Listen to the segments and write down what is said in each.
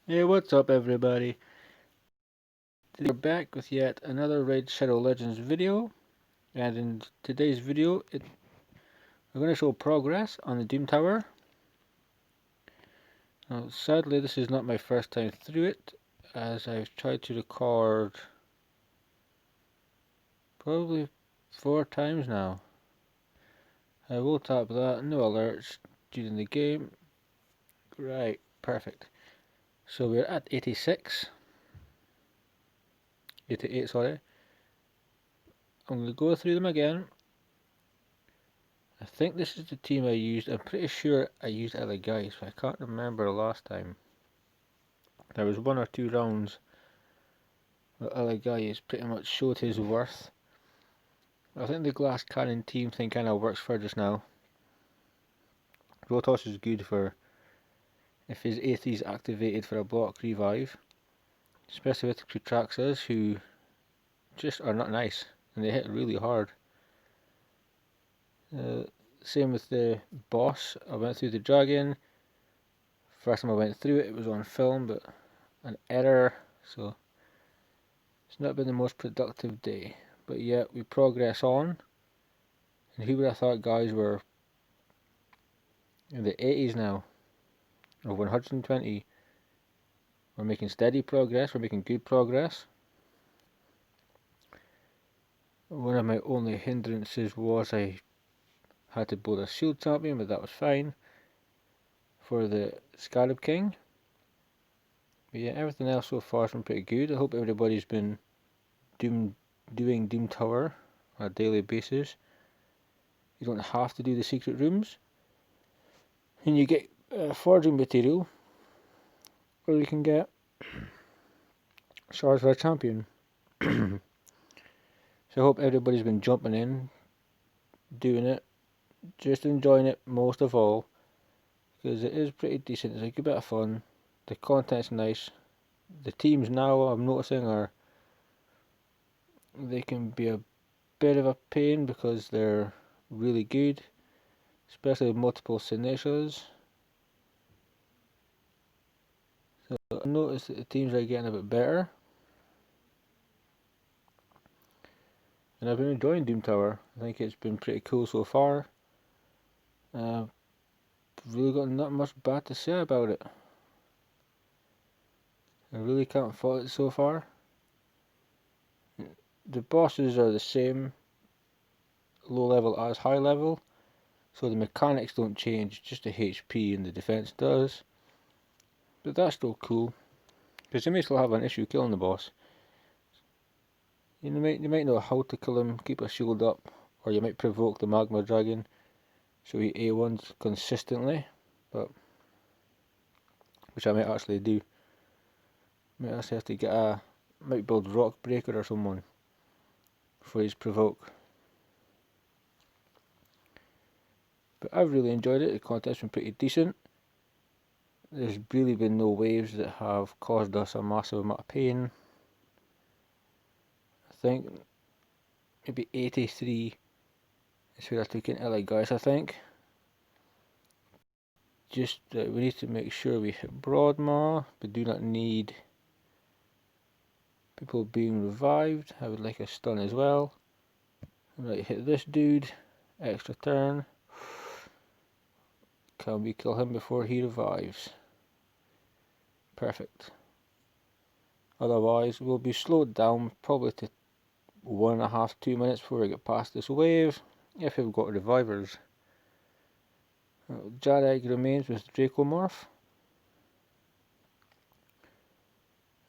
Hey, what's up everybody? Today we're back with yet another Raid Shadow Legends video, and in today's video we're going to show progress on the Doom Tower. Now, sadly this is not my first time through it, as I've tried to record probably 4 times now. I will tap that, no alerts during the game. Right, perfect. So we're at 88 sorry. I'm going to go through them again. I think this is the team I used. I'm pretty sure I used other guys, but I can't remember last time. There was 1 or 2 rounds where other guys pretty much showed his worth. I think the glass cannon team thing kind of works for just now. Rotos is good for if his A3 is activated for a block revive, especially with Kutraxas who just are not nice and they hit really hard. Same with the boss. I went through the dragon. First time I went through it, it was on film, but an error, so it's not been the most productive day. But yet we progress on, and who would have thought guys were in the 80s now, of 120. We're making steady progress, we're making good progress. One of my only hindrances was I had to build a shield champion, but that was fine for the Scarab King. But yeah, everything else so far has been pretty good. I hope everybody's been doing Doom Tower on a daily basis. You don't have to do the secret rooms, and you get forging material, or you can get shards for a champion. So I hope everybody's been jumping in, doing it, just enjoying it most of all, because it is pretty decent. It's a good bit of fun. The content's nice. The teams now I'm noticing they can be a bit of a pain because they're really good, especially with multiple signatures. So I noticed that the teams are getting a bit better. And I've been enjoying Doom Tower. I think it's been pretty cool so far. Really got not much bad to say about it. I really can't fault it so far. The bosses are the same low level as high level, so the mechanics don't change, just the HP and the defense does. But that's still cool, because you may still have an issue killing the boss. You might know how to kill him, keep a shield up, or you might provoke the magma dragon so he A1s consistently, but which I might actually do. Might actually have to get might build rock breaker or someone for his provoke. But I've really enjoyed it. The content's been pretty decent. There's really been no waves that have caused us a massive amount of pain. I think maybe 83 is where I took in LA guys, I think. Just we need to make sure we hit Broadmaw, but do not need people being revived. I would like a stun as well. Right, hit this dude, extra turn. Can we kill him before he revives? Perfect. Otherwise we'll be slowed down probably to 1.5 to 2 minutes before we get past this wave, if we've got revivers. Jareg remains with Dracomorph.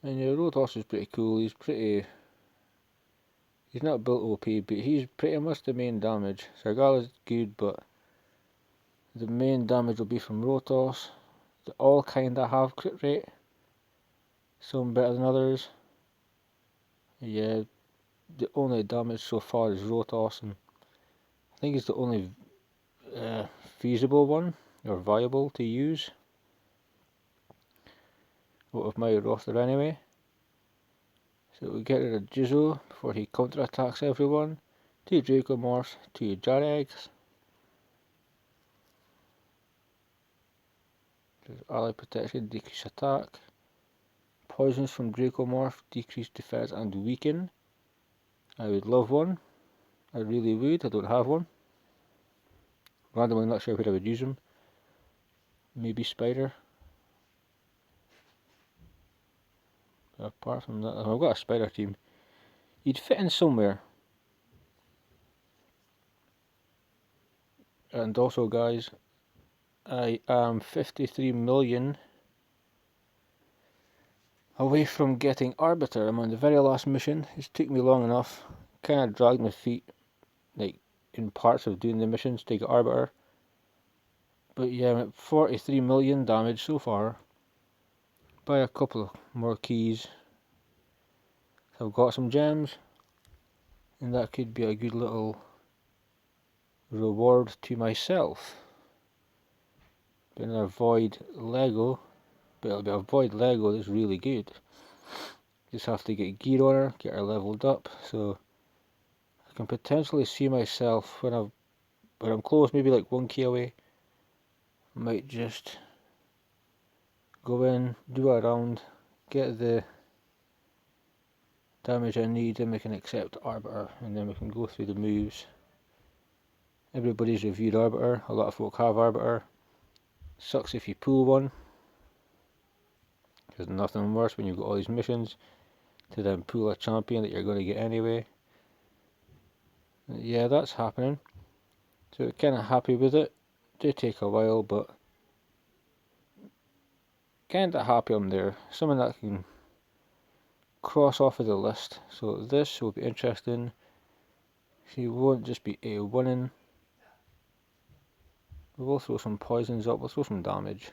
And your Rotos is pretty cool. He's not built OP, but he's pretty much the main damage. Sargala's good, but the main damage will be from Rotos. They all kinda have crit rate. Some better than others. Yeah, the only damage so far is Rotos, and I think it's the only feasible one, or viable to use out of my roster anyway. So we get rid of Jizzo before he counter-attacks everyone. 2 Dracomorphs, 2 Jaregs. There's ally protection, decrease attack. Poisons from Dracomorph, decrease defense and weaken. I would love one. I really would. I don't have one. Randomly not sure where I would use them. Maybe Spider. But apart from that, I've got a Spider team. You'd fit in somewhere. And also guys, I am 53 million away from getting Arbiter. I'm on the very last mission. It's took me long enough. Kind of dragged my feet, like in parts of doing the missions to get Arbiter. But yeah, I'm at 43 million damage so far. Buy a couple of more keys. I've got some gems, and that could be a good little reward to myself. But another void Lego, but it'll be a void Lego that's really good. Just have to get gear on her, get her leveled up, so I can potentially see myself when I'm close, maybe like 1k away. Might just go in, do a round, get the damage I need, then we can accept Arbiter, and then we can go through the moves. Everybody's reviewed Arbiter, a lot of folk have Arbiter. Sucks if you pull one. There's nothing worse when you've got all these missions to then pull a champion that you're going to get anyway. Yeah, that's happening. So kind of happy with it. Did take a while, but kind of happy I'm there. Something that I can cross off of the list. So this will be interesting. She won't just be a winning. We'll throw some poisons up. We'll throw some damage.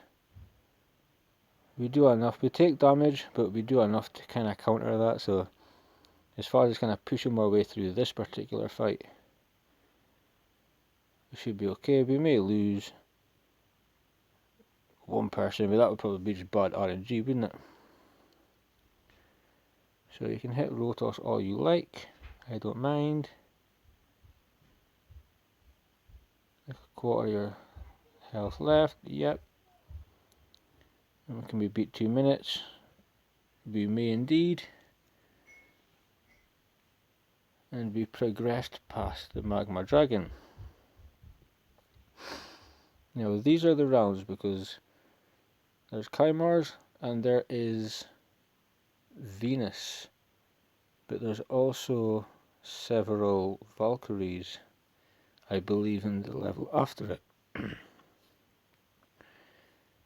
We do enough. We take damage, but we do enough to kind of counter that. So as far as kind of pushing our way through this particular fight, we should be okay. We may lose one person, but that would probably be just bad RNG, wouldn't it? So you can hit Rotos all you like. I don't mind. A quarter of your health left. Yep. And can we beat 2 minutes? We may indeed. And we progressed past the Magma Dragon. Now these are the rounds because there's Chimars and there is Venus. But there's also several Valkyries, I believe, in the level after it.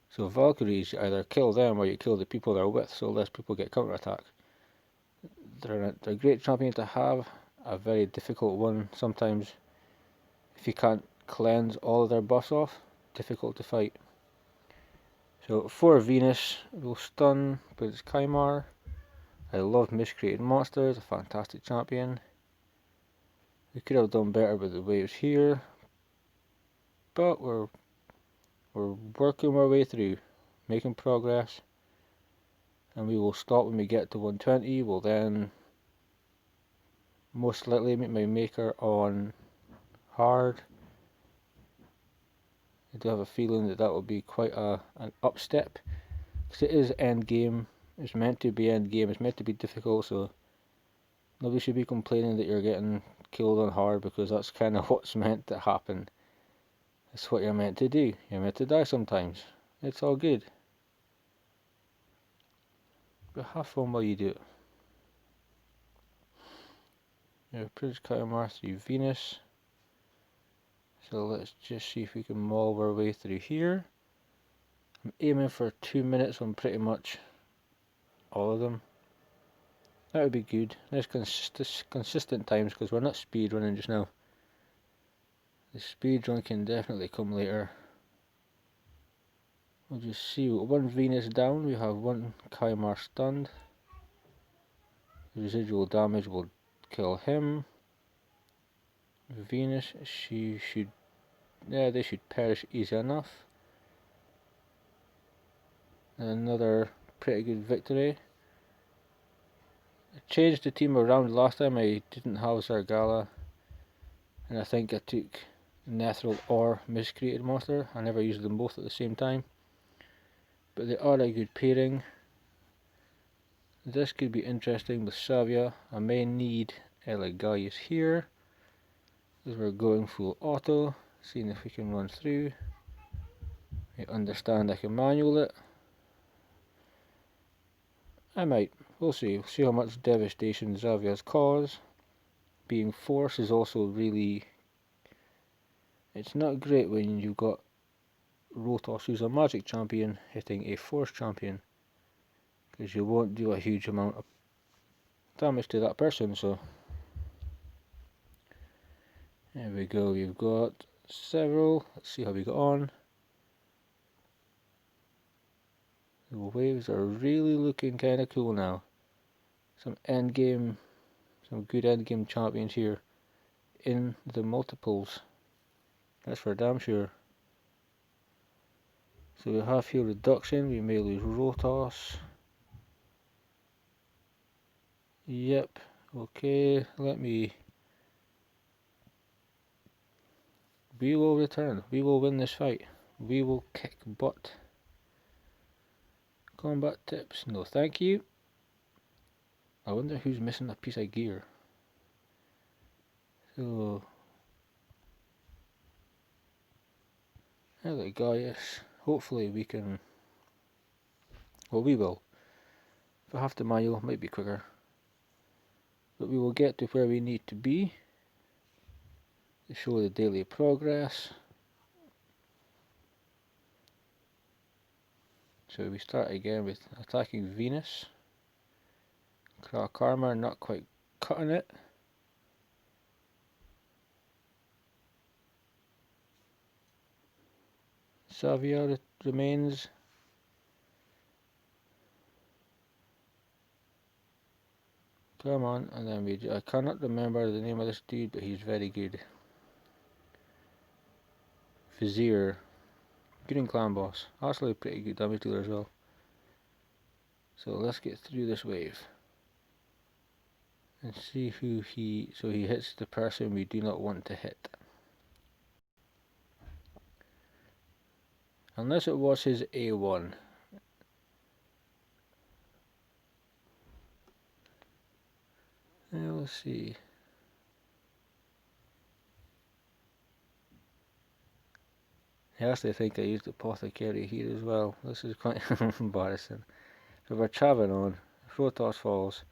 So Valkyries, you either kill them or you kill the people they're with, so less people get counterattack. They're a great champion to have, a very difficult one sometimes. If you can't cleanse all of their buffs off, difficult to fight. So for Venus, we'll stun, but it's Chimar. I love Miscreated Monsters, a fantastic champion. We could have done better with the waves here, but we're working our way through, making progress, and we will stop when we get to 120. We'll then most likely make my maker on hard. I do have a feeling that will be quite an upstep, because it is end game. It's meant to be end game. It's meant to be difficult, so nobody should be complaining that you're getting killed on hard, because that's kind of what's meant to happen. It's what you're meant to do. You're meant to die sometimes. It's all good. But have fun while you do it. Prince Chimar through Venus. So let's just see if we can maul our way through here. I'm aiming for 2 minutes on pretty much all of them. That would be good. Nice consistent times, because we're not speed running just now. The speed run can definitely come later. We'll just see. One Venus down. We have one Chimar stunned. Residual damage will kill him. Venus, she should. Yeah, they should perish easy enough. Another pretty good victory. I changed the team around last time. I didn't have Zargala, and I think I took Nethril or Miscreated Monster. I never used them both at the same time, but they are a good pairing. This could be interesting with Savia. I may need Elegaius here, because we're going full auto, seeing if we can run through. I understand I can manual it. I might. We'll see. We'll see how much devastation Xavia's cause. Being force is also really... It's not great when you've got Rotos, who's a magic champion, hitting a force champion, because you won't do a huge amount of damage to that person. So there we go. We've got several. Let's see how we got on. The waves are really looking kind of cool now. Some good endgame champions here in the multiples. That's for damn sure. So we have here reduction. We may lose Rotos. Yep. Okay. We will return. We will win this fight. We will kick butt. Combat tips. No thank you. I wonder who's missing a piece of gear. So... Elegaius. Hopefully we can... Well, we will. If I have to manual, it might be quicker. But we will get to where we need to be to show the daily progress. So we start again with attacking Venus. Crack armor, not quite cutting it. Savia remains. Come on, and then I cannot remember the name of this dude, but he's very good. Vizier. Green Clan boss. Actually a pretty good damage dealer as well. So let's get through this wave. And see who so he hits the person we do not want to hit. Unless it was his A1. Let's see. I actually think I used Apothecary here as well. This is quite embarrassing. So we're traveling on. If Rotos falls,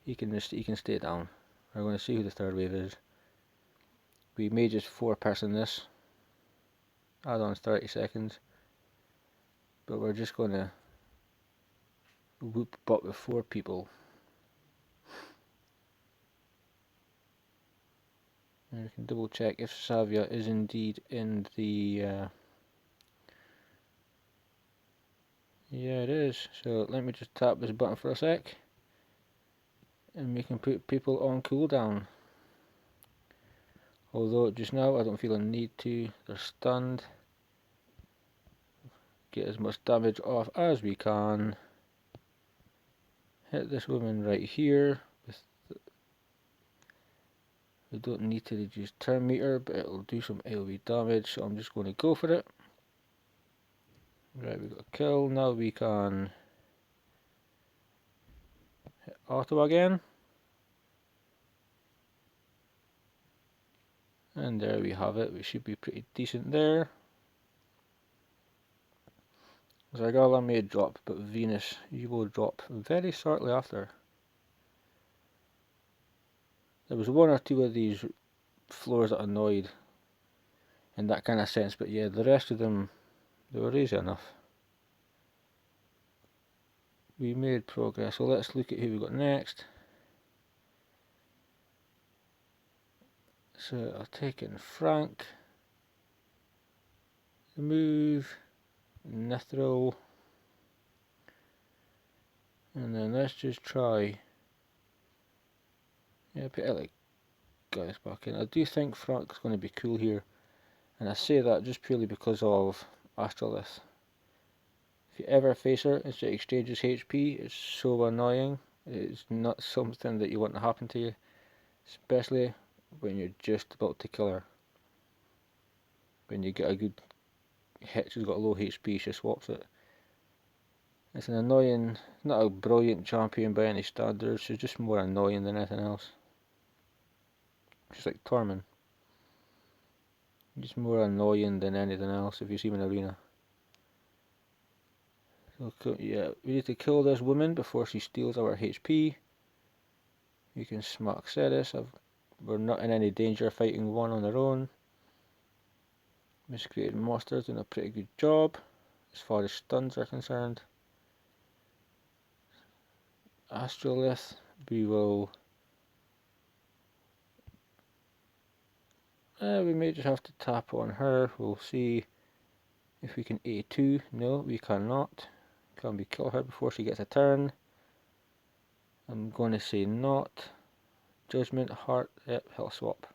he can stay down. We're going to see who the third wave is. We may just four-person this. Add-on's 30 seconds. But we're just going to whoop butt with 4 people. And we can double check if Savia is indeed in the... Yeah, it is. So let me just tap this button for a sec. And we can put people on cooldown. Although just now I don't feel a need to. They're stunned. Get as much damage off as we can. Hit this woman right here. We don't need to reduce turn meter, but it'll do some AoE damage, so I'm just going to go for it. Right, we got a kill. Now we can hit auto again. And there we have it. We should be pretty decent there. Zagala may drop, but Venus, you will drop very shortly after. There was 1 or 2 of these floors that annoyed in that kind of sense, but yeah, the rest of them, they were easy enough. We made progress, so let's look at who we got next. So I'll take in Frank, move, Nethril, and then let's just try. Yeah, put Elec guys back in. I do think Frank's going to be cool here, and I say that just purely because of Astrolith. If you ever face her and she exchanges HP, it's so annoying. It's not something that you want to happen to you, especially when you're just about to kill her. When you get a good hit, she's got low HP, she swaps it. It's an annoying, not a brilliant champion by any standards, she's just more annoying than anything else. Just like Tormund. Just more annoying than anything else if you see him in arena. So yeah, we need to kill this woman before she steals our HP. You can smack Ceres. We're not in any danger fighting one on their own. Miscreated Monster's doing a pretty good job as far as stuns are concerned. Astrolith, we will... we may just have to tap on her. We'll see if we can A2. No, we cannot. Can we kill her before she gets a turn? I'm going to say not. Judgment, Heart, yep, Health Swap.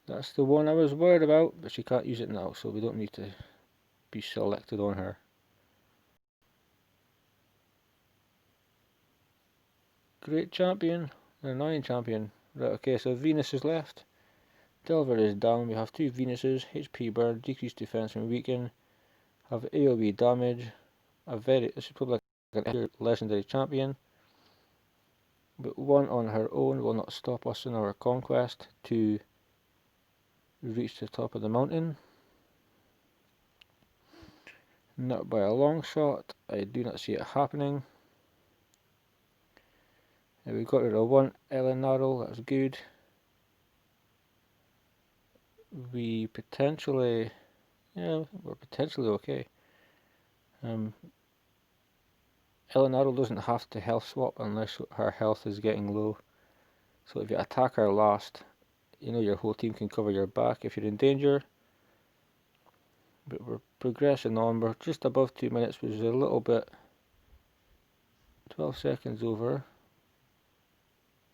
That's the one I was worried about, but she can't use it now, so we don't need to be selected on her. Great champion, an annoying champion. Right, okay, so Venus is left. Delver is down. We have two Venuses, HP burn, decreased defense and weaken, have AoE damage. This is probably like an legendary champion, but one on her own will not stop us in our conquest to reach the top of the mountain. Not by a long shot. I do not see it happening. And we got rid of one Elenarl, that's good. We're potentially okay. Elenarl doesn't have to health swap unless her health is getting low. So if you attack her last, you know your whole team can cover your back if you're in danger. But we're progressing on. We're just above 2 minutes, which is a little bit. 12 seconds over.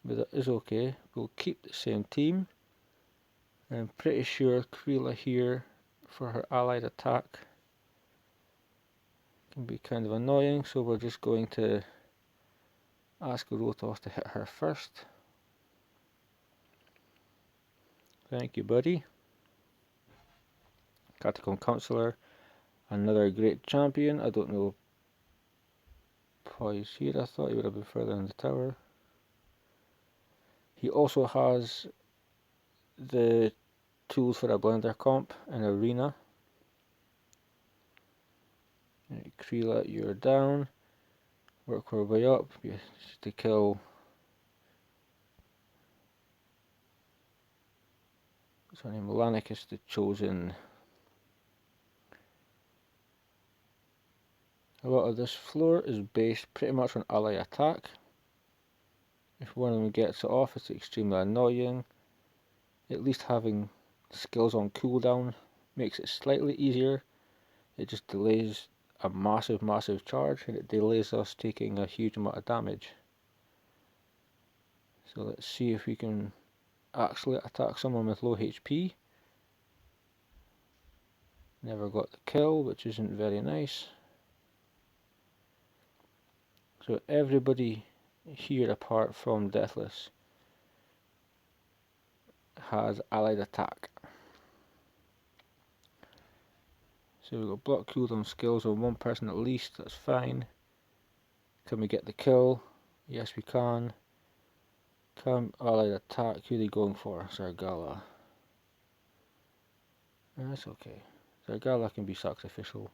But that is okay. We'll keep the same team. I'm pretty sure Kreela here for her allied attack can be kind of annoying, so we're just going to ask Rotos to hit her first. Thank you, buddy. Catacomb Counselor, another great champion. I don't know why he's here. I thought he would have been further in the tower. He also has the tools for a blender comp in arena. Right, Kreela, you're down. Work our way up to kill. What's her name? Lanicus, the Chosen. A lot of this floor is based pretty much on ally attack. If one of them gets it off, it's extremely annoying. At least having skills on cooldown makes it slightly easier. It just delays a massive charge, and it delays us taking a huge amount of damage. So let's see if we can actually attack someone with low HP. Never got the kill, which isn't very nice. So everybody here apart from Deathless has allied attack. So we've got block cooldown skills on one person at least, that's fine. Can we get the kill? Yes we can. Can allied attack, who are they going for? Zargala. That's okay. Zargala can be sacrificial.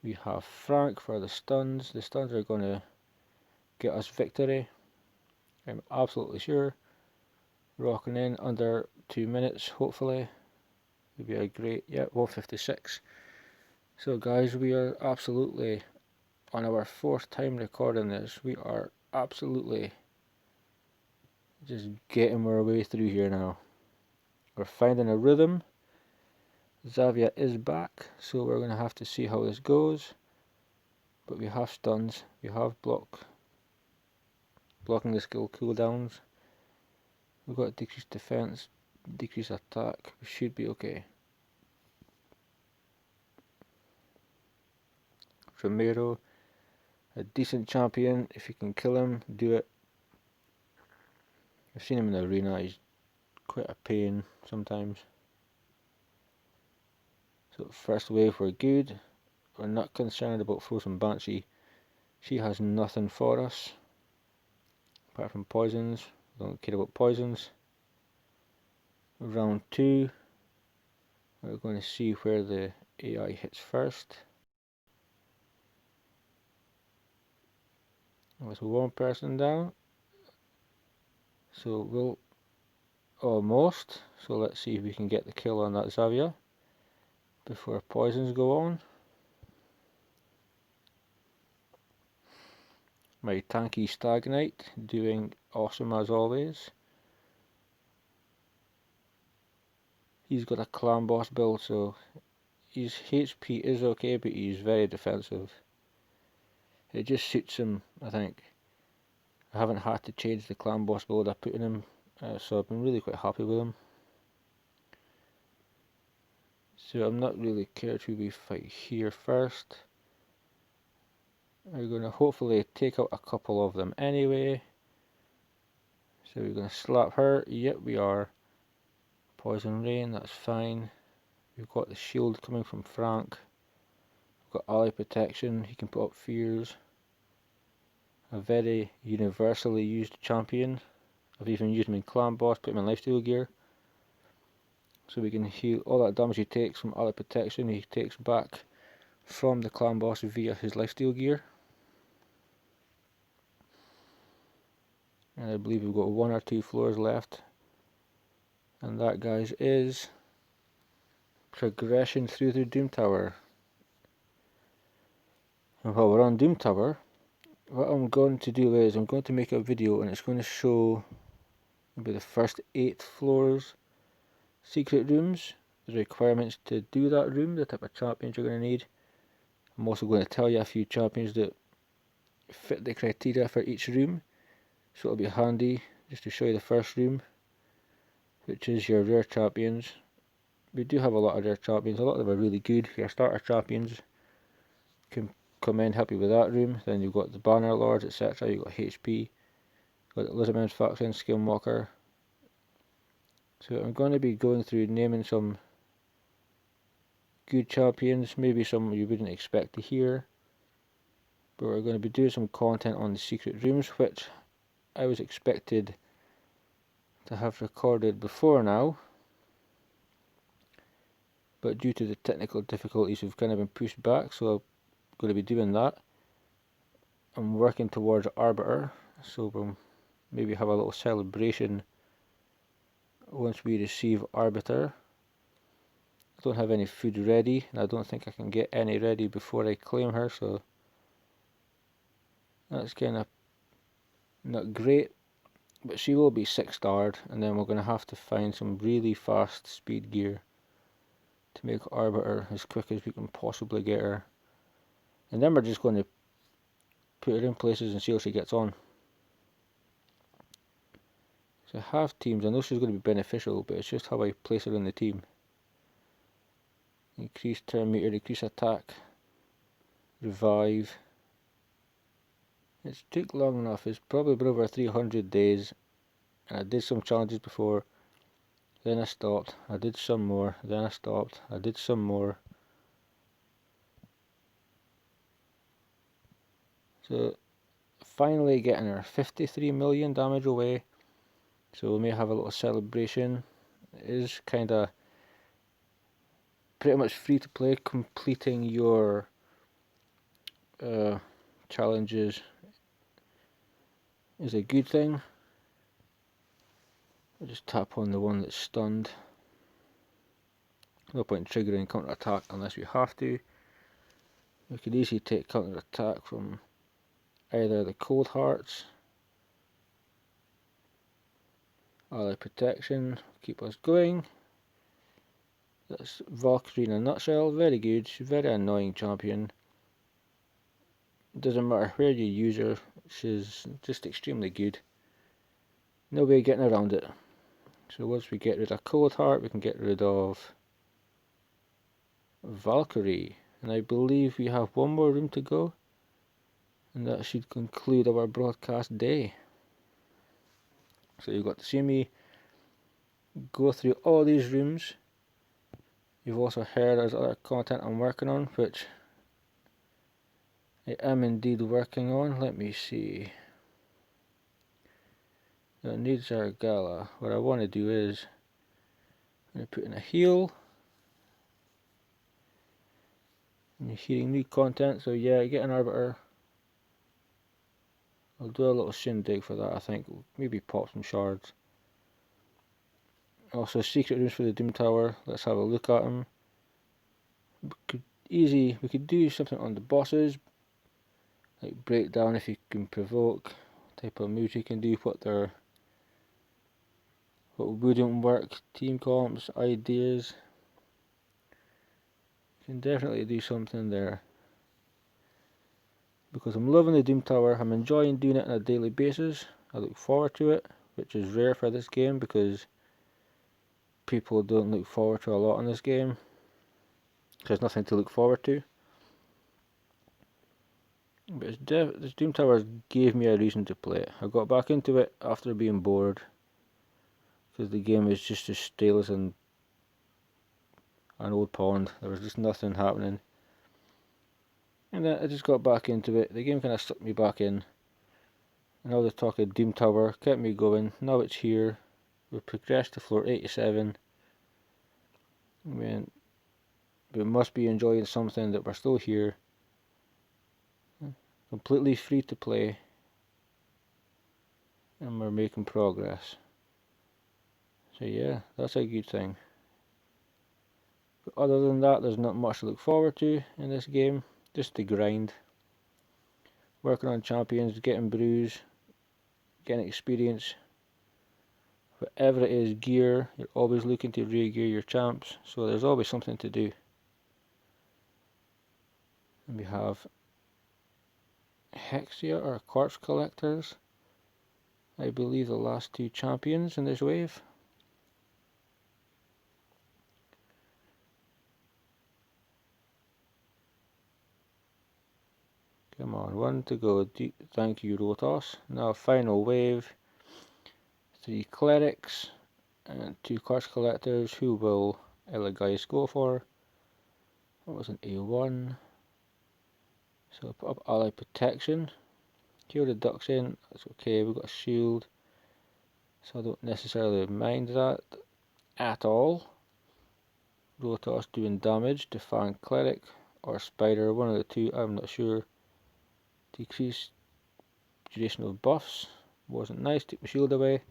We have Frank for the stuns. The stuns are going to get us victory. I'm absolutely sure. Rocking in under 2 minutes, hopefully. Would be a great, yeah, 156. So guys, we are absolutely, on our 4th time recording this, we are absolutely just getting our way through here now. We're finding a rhythm. Xavier is back, so we're going to have to see how this goes. But we have stuns, we have blocking the skill cooldowns. We've got decreased defense, decreased attack, we should be okay. Romero, a decent champion. If you can kill him, do it. I've seen him in the arena, he's quite a pain sometimes. So first wave we're good. we're not concerned about Frozen Banshee. She has nothing for us, apart from poisons. We don't care about poisons. Round 2, we're going to see where the AI hits first. With one person down, so we'll almost. So let's see if we can get the kill on that Xavier before poisons go on. My tanky Stag Knight doing awesome as always. He's got a clan boss build, so his HP is okay, but he's very defensive. It just suits him, I think. I haven't had to change the clan boss build I put in him, so I've been really quite happy with him. So I'm not really cared who we fight here first. We're going to hopefully take out a couple of them anyway. So we're going to slap her. Yep, we are. Poison Rain, that's fine. We've got the shield coming from Frank. We've got ally protection, he can put up fears. A very universally used champion. I've even used him in clan boss, put him in lifesteal gear. So we can heal all that damage he takes from ally protection, he takes back from the clan boss via his lifesteal gear. And I believe we've got 1 or 2 floors left. And that, guys, is progression through the Doom Tower. And while we're on Doom Tower, what I'm going to do is I'm going to make a video and it's going to show maybe the first 8 floors, secret rooms, the requirements to do that room, the type of champions you're going to need. I'm also going to tell you a few champions that fit the criteria for each room, so it'll be handy just to show you the first room, which is your rare champions. We do have a lot of rare champions, a lot of them are really good. Your starter champions can come in, help you with that room. Then you've got the Banner Lords, etc. You've got HP, got the Lizardman's faction, Skinwalker. So I'm going to be going through naming some good champions, maybe some you wouldn't expect to hear. But we're going to be doing some content on the secret rooms, which I was expected to have recorded before now. But due to the technical difficulties, we've kind of been pushed back, so I'm going to be doing that. I'm working towards Arbiter, so we'll maybe have a little celebration once we receive Arbiter. I don't have any food ready, and I don't think I can get any ready before I claim her, so that's kind of not great. But she will be 6-starred, and then we're going to have to find some really fast speed gear to make Arbiter as quick as we can possibly get her. And then we're just going to put her in places and see how she gets on. So half teams, I know she's going to be beneficial, but it's just how I place her in the team. Increase turn meter, decrease attack, revive. It's took long enough, it's probably been over 300 days, and I did some challenges before, then I stopped, I did some more, then I stopped, I did some more. So finally getting her 53 million damage away, so we may have a little celebration. It is kinda pretty much free to play. Completing your challenges is a good thing. I'll just tap on the one that's stunned. No point triggering counter attack unless we have to. We could easily take counter attack from either the Cold Hearts, ally protection, keep us going. That's Valkyrie in a nutshell. Very good, she's a very annoying champion. Doesn't matter where you use her, she's just extremely good. No way of getting around it. So once we get rid of Cold Heart, we can get rid of Valkyrie. And I believe we have one more room to go, and that should conclude our broadcast day. So you've got to see me go through all these rooms. You've also heard there's other content I'm working on, which I am indeed working on. Let me see. It needs our gala. What I want to do is I'm going to put in a heal. And you're hearing new content, so yeah, get an arbiter. I'll do a little shindig for that, I think. Maybe pop some shards. Also, secret rooms for the Doom Tower. Let's have a look at them. We could do something on the bosses, like breakdown if you can provoke, type of moves you can do, what wouldn't work, team comps, ideas. You can definitely do something there. Because I'm loving the Doom Tower, I'm enjoying doing it on a daily basis. I look forward to it, which is rare for this game because people don't look forward to a lot in this game. There's nothing to look forward to. But this Doom Tower gave me a reason to play it. I got back into it after being bored, because the game is just as stale as an old pond. There was just nothing happening. And then I just got back into it. The game kind of sucked me back in. And all the talk of Doom Tower kept me going. Now it's here. We've progressed to floor 87. I mean, we must be enjoying something that we're still here. Completely free to play. And we're making progress. So yeah, that's a good thing. But other than that, there's not much to look forward to in this game. Just the grind. Working on champions, getting brews, getting experience. Whatever it is, gear, you're always looking to re-gear your champs, so there's always something to do. And we have Hexia or Corpse Collectors. I believe the last two champions in this wave. Come on, one to go. Thank you, Rotos. Now final wave. 3 clerics and 2 Corpse Collectors. Who will Elegais go for? That was an A1. So I'll put up ally protection. Heal the ducks in. That's okay. We've got a shield, so I don't necessarily mind that at all. Rotos doing damage to Fan Cleric or Spider, one of the two, I'm not sure. Decrease duration of buffs, wasn't nice, took my shield away.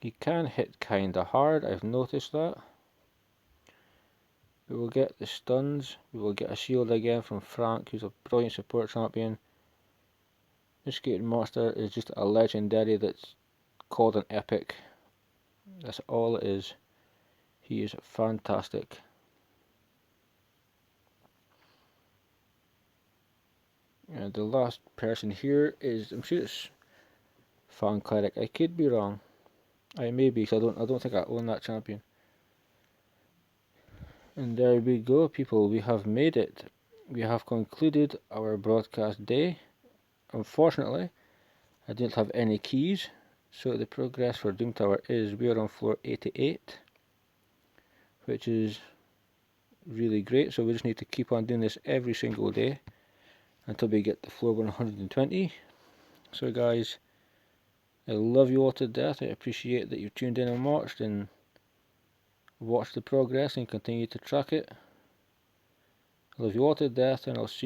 He can hit kinda hard, I've noticed that. We will get the stuns, we will get a shield again from Frank, who's a brilliant support champion. This skating monster is just a legendary that's called an epic. That's all it is. He is fantastic. And the last person here is, I'm sure it's Fan Cleric. I could be wrong. I may be, because I don't think I own that champion. And there we go, people. We have made it. We have concluded our broadcast day. Unfortunately, I didn't have any keys, so the progress for Doom Tower is we are on floor 88, which is really great. So we just need to keep on doing this every single day until we get to floor 120. So guys, I love you all to death. I appreciate that you've tuned in and watched the progress and continue to track it. I love you all to death, and I'll see you